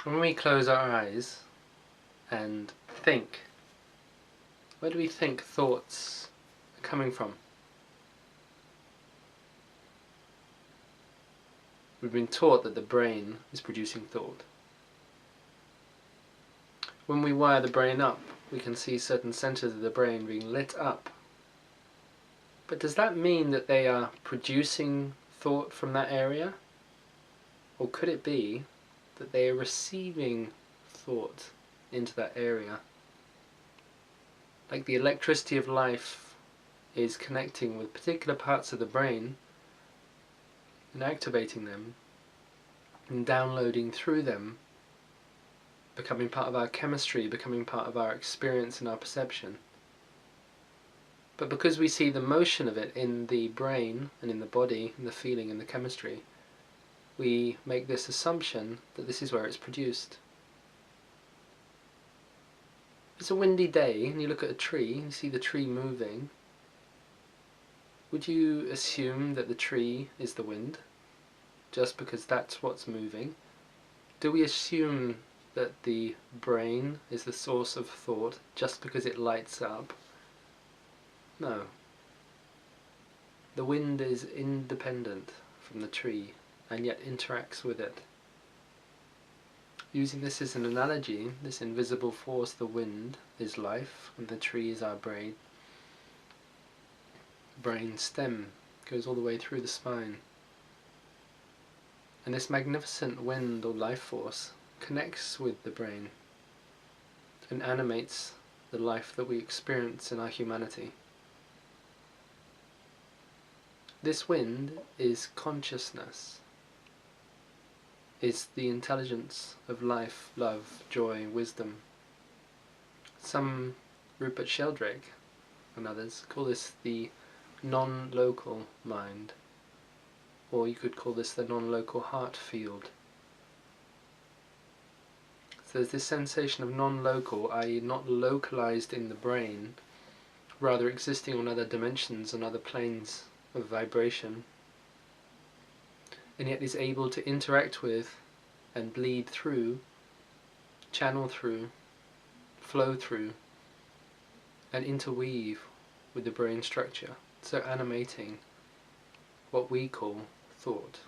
When we close our eyes and think, where do we think thoughts are coming from? We've been taught that the brain is producing thought. When we wire the brain up, we can see certain centers of the brain being lit up. But does that mean that they are producing thought from that area? Or could it be that they are receiving thought into that area? Like the electricity of life is connecting with particular parts of the brain and activating them and downloading through them, becoming part of our chemistry, becoming part of our experience and our perception. But because we see the motion of it in the brain and in the body, and the feeling and the chemistry, we make this assumption that this is where it's produced. It's a windy day and you look at a tree and you see the tree moving. Would you assume that the tree is the wind just because that's what's moving? Do we assume that the brain is the source of thought just because it lights up? No. The wind is independent from the tree and yet interacts with it. Using this as an analogy, this invisible force, the wind, is life and the tree is our brain. The brain stem goes all the way through the spine. And this magnificent wind or life force connects with the brain and animates the life that we experience in our humanity. This wind is consciousness, is the intelligence of life, love, joy, wisdom. Some, Rupert Sheldrake and others, call this the non-local mind, or you could call this the non-local heart field. So there's this sensation of non-local, i.e. not localized in the brain, rather existing on other dimensions, on other planes of vibration, and yet is able to interact with and bleed through, channel through, flow through, and interweave with the brain structure, so animating what we call thought.